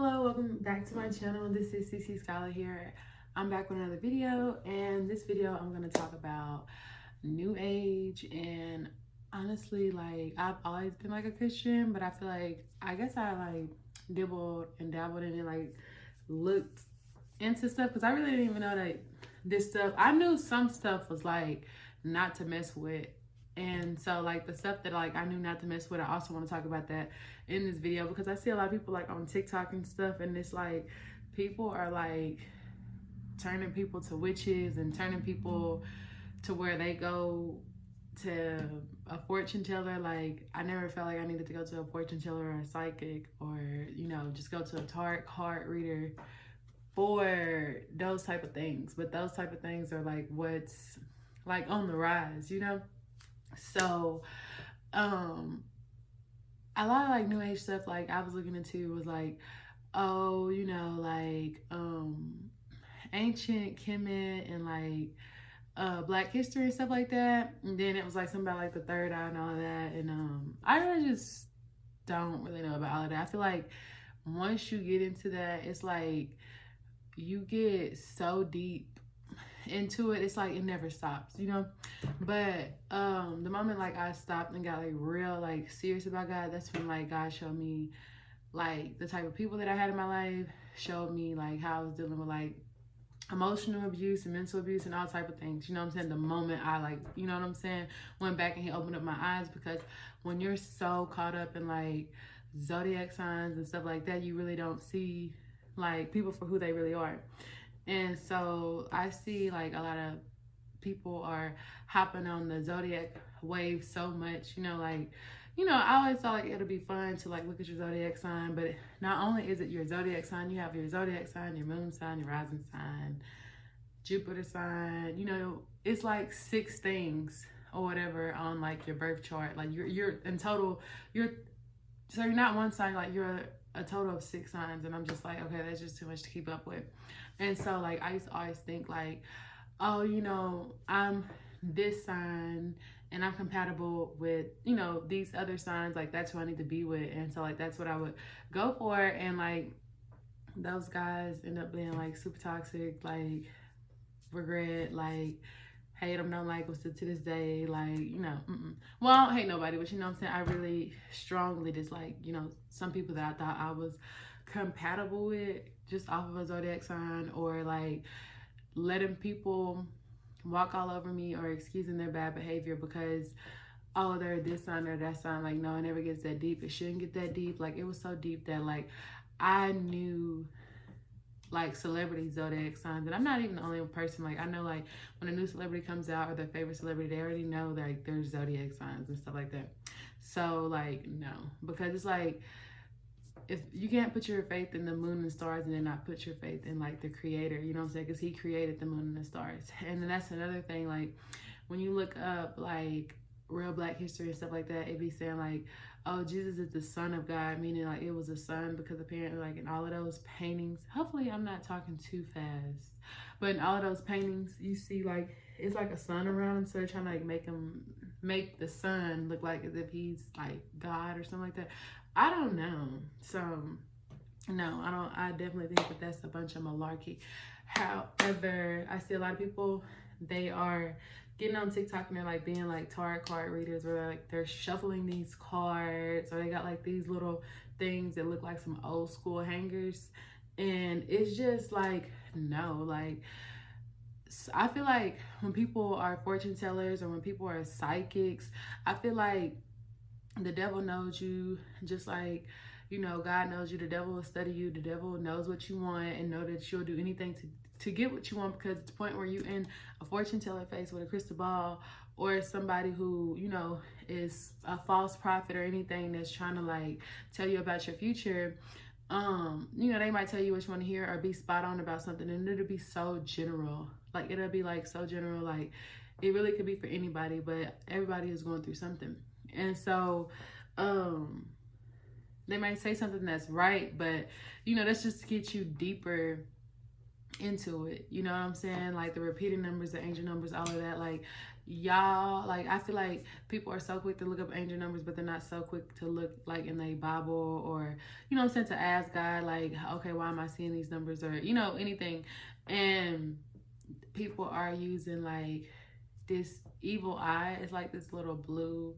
Hello, welcome back to my channel. This is CC Scholar here. I'm back with another video, and this video I'm going to talk about New Age. And honestly, like, I've always been like a Christian, but I feel like I guess I like dibbled and dabbled in it, like looked into stuff because I really didn't even know that this stuff, I knew some stuff was like not to mess with. And so like the stuff that like I knew not to mess with, I also want to talk about that in this video because I see a lot of people like on TikTok and stuff, and it's like people are like turning people to witches and turning people to where they go to a fortune teller. Like I never felt like I needed to go to a fortune teller or a psychic or, you know, just go to a tarot card reader for those type of things. But those type of things are like what's like on the rise, you know? So a lot of like new age stuff like I was looking into was like, oh, you know, like ancient Kemet and like Black history and stuff like that. And then it was like something about like the third eye and all of that. And I really just don't really know about all of that. I feel like once you get into that, it's like you get so deep into it, it's like it never stops, you know? But the moment like I stopped and got like real like serious about God, that's when like God showed me like the type of people that I had in my life, showed me like how I was dealing with like emotional abuse and mental abuse and all type of things, you know what I'm saying? The moment I like, you know what I'm saying, went back and he opened up my eyes, because when you're so caught up in like zodiac signs and stuff like that, you really don't see like people for who they really are. And so I see like a lot of people are hopping on the zodiac wave so much, you know, like, you know, I always thought like it'll be fun to like look at your zodiac sign, but not only is it your zodiac sign, you have your zodiac sign, your moon sign, your rising sign, Jupiter sign, you know, it's like 6 things or whatever on like your birth chart. Like you're in total, so you're not one sign, like you're a total of 6 signs. And I'm just like, okay, that's just too much to keep up with. And so like I used to always think like, oh, you know, I'm this sign and I'm compatible with, you know, these other signs, like that's who I need to be with. And so like that's what I would go for. And like those guys end up being like super toxic, like regret, like hate them, don't like them still to this day, like, you know, well, I don't hate nobody, but you know what I'm saying, I really strongly dislike, you know, some people that I thought I was compatible with just off of a zodiac sign, or like letting people walk all over me or excusing their bad behavior because, oh, they're this sign or that sign. Like, no, it never gets that deep. It shouldn't get that deep. Like, it was so deep that like I knew like celebrity zodiac signs, and I'm not even the only person. Like I know like when a new celebrity comes out or their favorite celebrity, they already know that like there's zodiac signs and stuff like that. So like no, because it's like if you can't put your faith in the moon and stars and then not put your faith in like the creator, you know what I'm saying, because he created the moon and the stars. And then that's another thing, like when you look up like real Black history and stuff like that, it be saying like, oh, Jesus is the son of God, meaning like it was a son, because apparently like in all of those paintings, hopefully I'm not talking too fast, but in all of those paintings you see like it's like a sun around him, so they're trying to like make the sun look like as if he's like God or something like that. I don't know. So no, I definitely think that that's a bunch of malarkey. However, I see a lot of people, they are getting on TikTok and they're like being like tarot card readers, or like they're shuffling these cards, or they got like these little things that look like some old school hangers. And it's just like, no, like I feel like when people are fortune tellers or when people are psychics, I feel like the devil knows you, just like, you know, God knows you. The devil will study you. The devil knows what you want and know that you'll do anything to get what you want, because it's the point where you in a fortune teller face with a crystal ball, or somebody who, you know, is a false prophet or anything that's trying to like tell you about your future. You know, they might tell you what you want to hear or be spot on about something, and it'll be so general. Like it'll be like so general, like it really could be for anybody, but everybody is going through something. And so they might say something that's right, but you know, that's just to get you deeper into it, you know what I'm saying? Like the repeating numbers, the angel numbers, all of that, like y'all, like, I feel like people are so quick to look up angel numbers, but they're not so quick to look like in the Bible, or, you know what I'm saying, to ask God, like, okay, why am I seeing these numbers, or, you know, anything. And people are using like this evil eye. It's like this little blue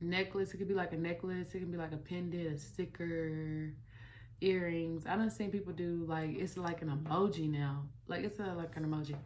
necklace. It could be like a necklace, it can be like a pendant, a sticker, earrings. I done seen people do like, it's like an emoji now, like it's like an emoji.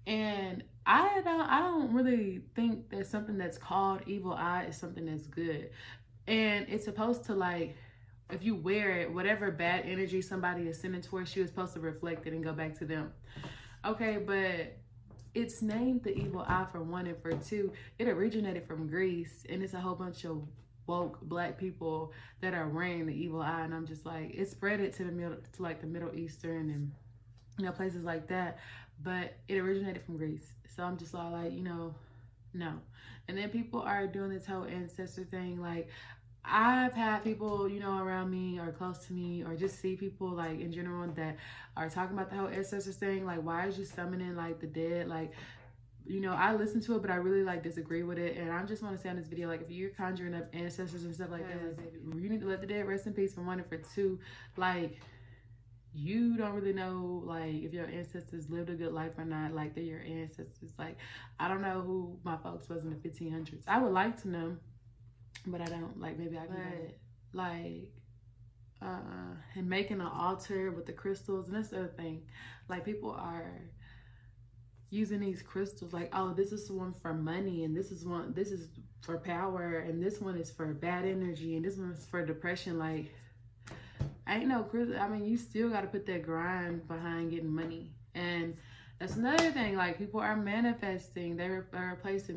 And I don't really think that something that's called evil eye is something that's good. And it's supposed to, like, if you wear it, whatever bad energy somebody is sending towards you is supposed to reflect it and go back to them. Okay, but it's named the evil eye for one, and for two, it originated from Greece, and it's a whole bunch of woke black people that are wearing the evil eye. And I'm just like, it spread it to the middle, to like the Middle Eastern and, you know, places like that. But it originated from Greece. So I'm just all like, you know, no. And then people are doing this whole ancestor thing. Like, I've had people, you know, around me or close to me, or just see people like in general that are talking about the whole ancestors thing. Like, why is you summoning like the dead? Like, you know, I listen to it, but I really like disagree with it. And I just want to say on this video, like, if you're conjuring up ancestors and stuff like that, like, you need to let the dead rest in peace, for one. And for two, like, you don't really know, like, if your ancestors lived a good life or not. Like, they're your ancestors. Like, I don't know who my folks was in the 1500s. I would like to know, but I don't. Like, maybe I could, like, and making an altar with the crystals. And that's the other thing. Like, people are using these crystals like, oh, this is one for money, and this is for power, and this one is for bad energy, and this one's for depression. Like, ain't no crystal. I mean, you still got to put that grind behind getting money. And that's another thing. Like, people are manifesting. They're replacing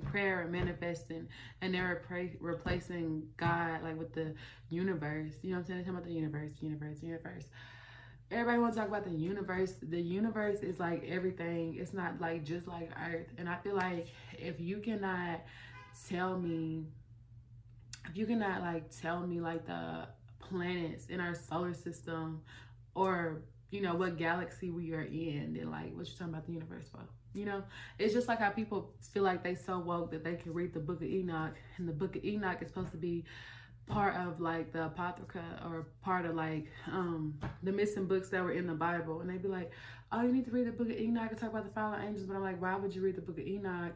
prayer and manifesting, and they're replacing God, like, with the universe. You know what I'm saying? They're talking about the universe. Everybody wants to talk about the universe. The universe is like everything. It's not like just like Earth. And I feel like if you cannot tell me like the planets in our solar system, or, you know, what galaxy we are in, then like, what you talking about the universe for? You know, it's just like how people feel like they so woke that they can read the Book of Enoch, and the Book of Enoch is supposed to be part of like the Apocrypha, or part of like the missing books that were in the Bible. And they'd be like, oh, you need to read the Book of Enoch and talk about the fallen angels. But I'm like, why would you read the Book of Enoch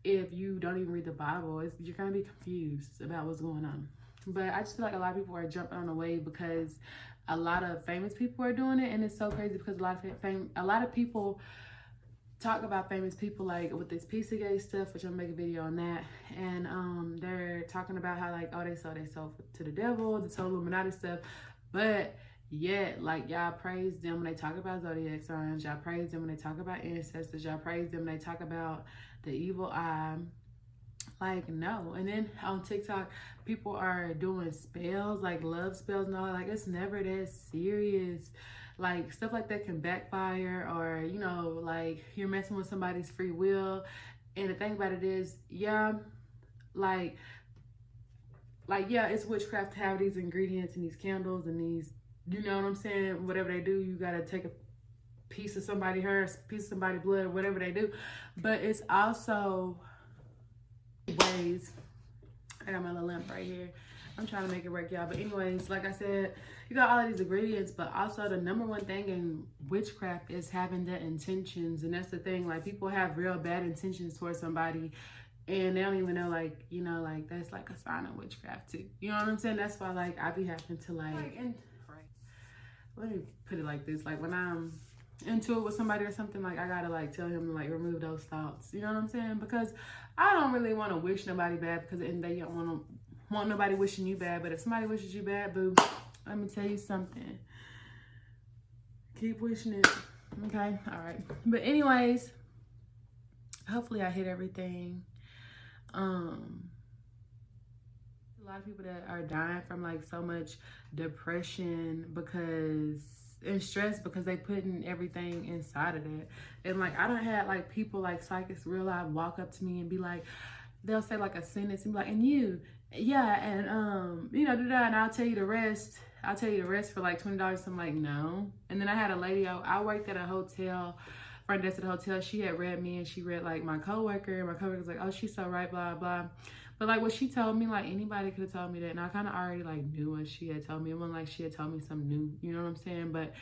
if you don't even read the Bible? You're gonna be confused about what's going on. But I just feel like a lot of people are jumping on the wave because a lot of famous people are doing it. And it's so crazy because a lot of people talk about famous people, like with this Pizzagate stuff, which I'm gonna make a video on that. And they're talking about how, like, oh, they sold to the devil, the whole Illuminati stuff. But yet, like, y'all praise them when they talk about zodiac signs. Y'all praise them when they talk about ancestors. Y'all praise them when they talk about the evil eye. Like, no. And then on TikTok, people are doing spells, like love spells and all. Like, it's never that serious. Like, stuff like that can backfire, or, you know, like, you're messing with somebody's free will. And the thing about it is, yeah, like, yeah, it's witchcraft to have these ingredients and these candles and these, you know what I'm saying? Whatever they do, you gotta take a piece of somebody's hair, a piece of somebody's blood, or whatever they do. But it's also ways. I got my little lamp right here. I'm trying to make it work, y'all. But anyways, like I said, you got all of these ingredients, but also the number one thing in witchcraft is having the intentions. And that's the thing. Like, people have real bad intentions towards somebody, and they don't even know, like, you know, like, that's like a sign of witchcraft too. You know what I'm saying? That's why, like, I be having to, like, let me put it like this. Like, when I'm into it with somebody or something, like, I gotta, like, tell him to, like, remove those thoughts. You know what I'm saying? Because I don't really want to wish nobody bad, because they don't want nobody wishing you bad. But if somebody wishes you bad, boo, let me tell you something. Keep wishing it. Okay? All right. But anyways, hopefully I hit everything. A lot of people that are dying from, like, so much depression and stress, because they putting everything inside of that. And, like, I done had, like, people, like, psychics real life walk up to me and be like, they'll say, like, a sentence and be like, and you, yeah, and you know, do that, and I'll tell you the rest for like $20. I'm like, no. And then I had a lady, I worked at a hotel front desk at the hotel, she had read me and she read like my coworker. My coworker was like, oh, she's so right, blah, blah. But like what she told me, like anybody could have told me that. And I kind of already like knew what she had told me. It wasn't like she had told me something new, you know what I'm saying? But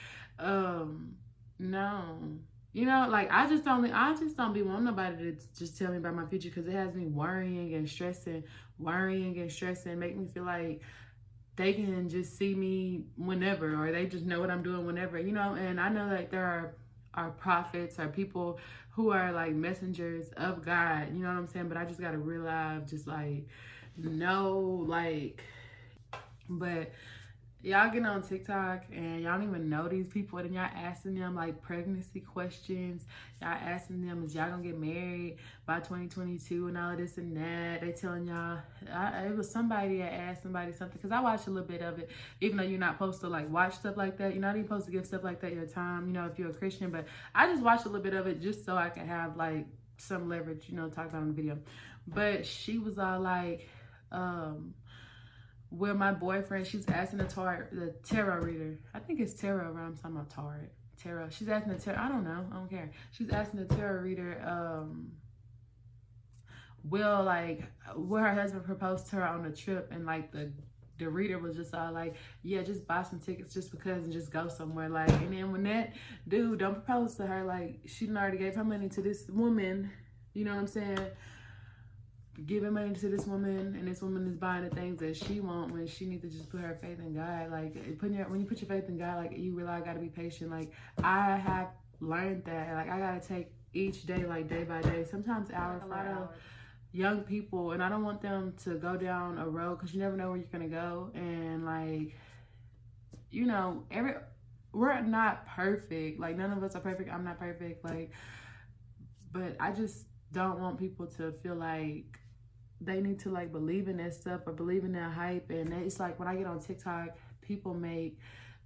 no. You know, like I just don't be wanting nobody to just tell me about my future, because it has me worrying and stressing, make me feel like they can just see me whenever, or they just know what I'm doing whenever, you know. And I know that there are prophets or people who are like messengers of God, you know what I'm saying? But I just gotta realize, just like, no, like, but y'all get on TikTok and y'all don't even know these people, and y'all asking them like pregnancy questions. Y'all asking them, is y'all gonna get married by 2022 and all of this and that. They telling y'all, it was somebody that asked somebody something, because I watched a little bit of it, even though you're not supposed to like watch stuff like that. You're not even supposed to give stuff like that your time, you know, if you're a Christian. But I just watched a little bit of it just so I can have like some leverage, you know, talk about on the video. But she was all like, where my boyfriend, she's asking the tarot reader. I think it's tarot, right? I'm talking about tarot. She's asking the tarot. I don't know. I don't care. She's asking the tarot reader, will her husband proposed to her on a trip, and like the reader was just all like, yeah, just buy some tickets just because and just go somewhere. Like, and then when that dude don't propose to her, like she done already gave her money to this woman, you know what I'm saying? Giving money to this woman, and this woman is buying the things that she wants when she needs to just put her faith in God. Like when you put your faith in God, like you realize I gotta be patient. Like I have learned that, like I gotta take each day, like day by day, sometimes hour for hour. Young people, and I don't want them to go down a road, because you never know where you're gonna go. And like, you know, we're not perfect. Like none of us are perfect. I'm not perfect. Like, but I just don't want people to feel like they need to like believe in that stuff or believe in that hype. And it's like when I get on TikTok, people make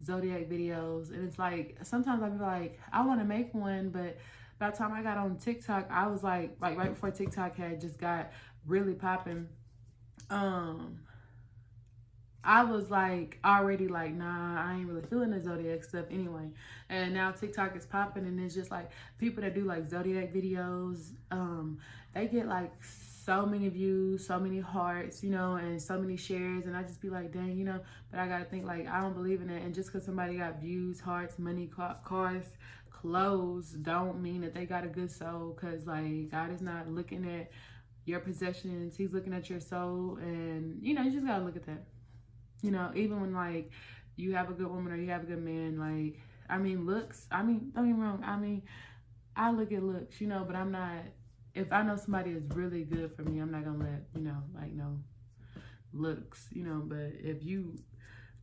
zodiac videos, and it's like sometimes I feel like I want to make one, but by the time I got on TikTok, I was like right before TikTok had just got really popping, I was like already like, nah, I ain't really feeling the zodiac stuff anyway. And now TikTok is popping, and it's just like people that do like zodiac videos, they get like so many views, so many hearts, you know, and so many shares. And I just be like, dang, you know, but I gotta think like, I don't believe in it. And just because somebody got views, hearts, money, cars, clothes, don't mean that they got a good soul. Because like God is not looking at your possessions, he's looking at your soul. And you know, you just gotta look at that. You know, even when like you have a good woman or you have a good man, like, I mean, looks, I mean, don't get me wrong, I mean, I look at looks, you know, but I'm not, if I know somebody is really good for me, I'm not gonna let, you know, like, no looks, you know. But if you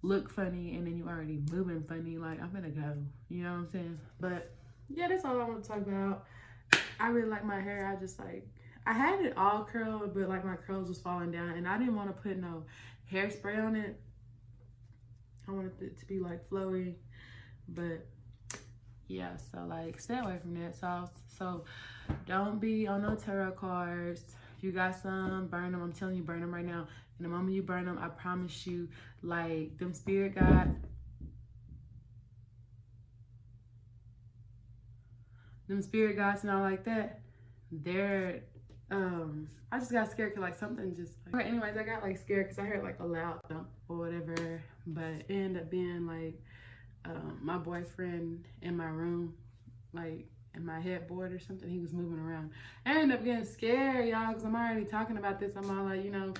look funny and then you already moving funny, like, I'm gonna go, you know what I'm saying? But yeah, that's all I want to talk about. I really like my hair. I just like, I had it all curled, but like my curls was falling down, and I didn't want to put no hairspray on it. I wanted it to be like flowy, but yeah, so like stay away from that. So don't be on no tarot cards. If you got some, burn them. I'm telling you, burn them right now. And the moment you burn them, I promise you, like them spirit gods and all like that, they're I just got scared because like something just like, but anyways, I got like scared because I heard like a loud thump or whatever, but it ended up being like my boyfriend in my room, like in my headboard or something. He was moving around. I ended up getting scared, y'all, because I'm already talking about this. I'm all like, you know,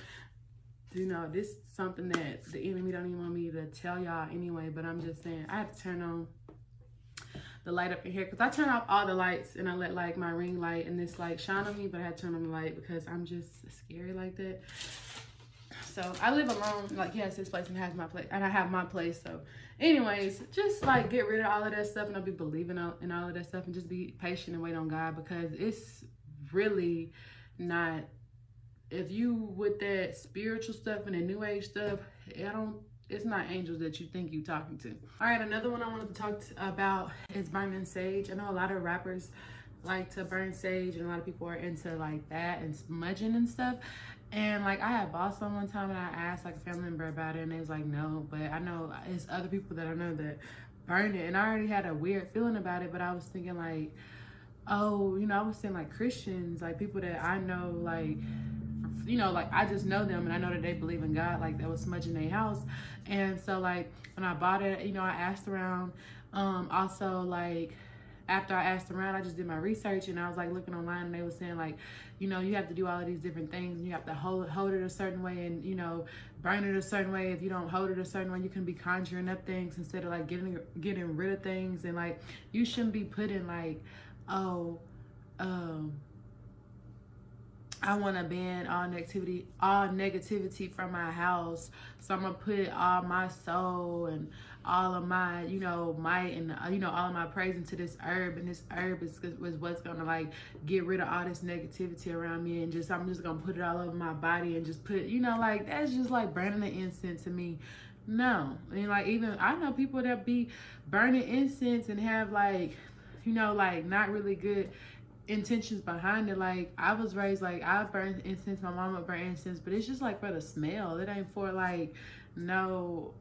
this is something that the enemy don't even want me to tell y'all anyway, but I'm just saying I have to turn on the light up in here, because I turn off all the lights and I let like my ring light and this light shine on me, but I had to turn on the light because I'm just scary like that. So I live alone, like he has his place and has my place, and I have my place. So anyways, just like get rid of all of that stuff, and I'll be believing in all of that stuff, and just be patient and wait on God, because it's really not, if you with that spiritual stuff and the new age stuff, it's not angels that you think you're talking to. All right, another one I wanted to talk about is burning sage. I know a lot of rappers like to burn sage, and a lot of people are into like that and smudging and stuff. And like I had bought some one time, and I asked like a family member about it, and they was like, no. But I know it's other people that I know that burn it, and I already had a weird feeling about it. But I was thinking like, oh, you know, I was saying like Christians, like people that I know, like, you know, like I just know them and I know that they believe in God, like that was smudging their house. And so like when I bought it, you know, I asked around. Also like after I asked around, I just did my research and I was like looking online and they were saying like, you know, you have to do all of these different things and you have to hold it a certain way and, you know, burn it a certain way. If you don't hold it a certain way, you can be conjuring up things instead of like getting rid of things. And like you shouldn't be putting like, oh, I want to ban all negativity from my house. So I'm gonna put all my soul and all of my, you know, might and you know, all of my praise into this herb, and this herb is what's gonna like get rid of all this negativity around me, and just I'm just gonna put it all over my body and just put, you know, like that's just like burning the incense to me. No, I mean, like even I know people that be burning incense and have like, you know, like not really good intentions behind it. Like I was raised like I burn incense, my mama burn incense, but it's just like for the smell. It ain't for like no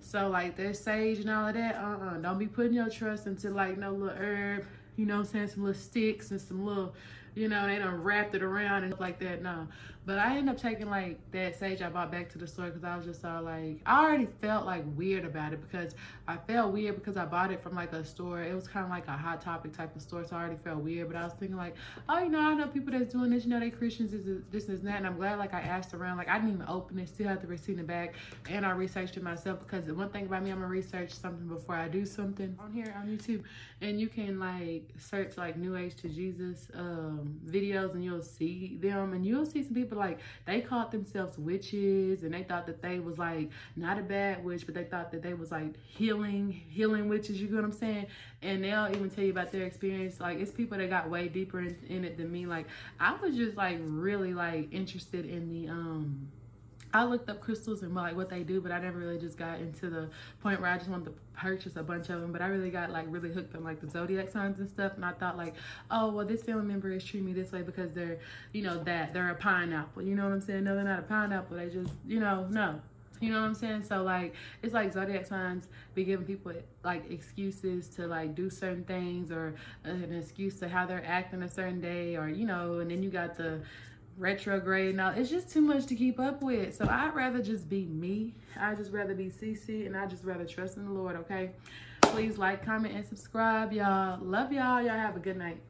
so like there's sage and all of that. Don't be putting your trust into like no little herb, you know what I'm saying, some little sticks and some little, you know, they done wrapped it around and stuff like that. No. But I ended up taking like that sage I bought back to the store because I was just all like, I already felt like weird about it because I felt weird because I bought it from like a store. It was kind of like a Hot Topic type of store, so I already felt weird. But I was thinking like, oh, you know, I know people that's doing this, you know, they Christians, this and that. And I'm glad like I asked around. Like I didn't even open it, still have the receipt in the back. And I researched it myself because the one thing about me, I'm gonna research something before I do something on here on YouTube. And you can like search like New Age to Jesus videos and you'll see them, and you'll see some people like they called themselves witches and they thought that they was like not a bad witch, but they thought that they was like healing witches, you get what I'm saying? And they'll even tell you about their experience. Like it's people that got way deeper in it than me. Like I was just like really like interested in the I looked up crystals and like what they do, but I never really just got into the point where I just wanted to purchase a bunch of them. But I really got like really hooked on like the zodiac signs and stuff. And I thought like, oh, well, this family member is treating me this way because they're, you know, that they're a pineapple. You know what I'm saying? No, they're not a pineapple. They just, you know, no. You know what I'm saying? So like it's like zodiac signs be giving people like excuses to like do certain things, or an excuse to how they're acting a certain day, or you know, and then you got the retrograde and all. It's just too much to keep up with. So I'd rather just be me. I'd just rather be CC, and I just rather trust in the Lord. Okay, please like, comment, and subscribe, y'all. Love y'all. Y'all have a good night.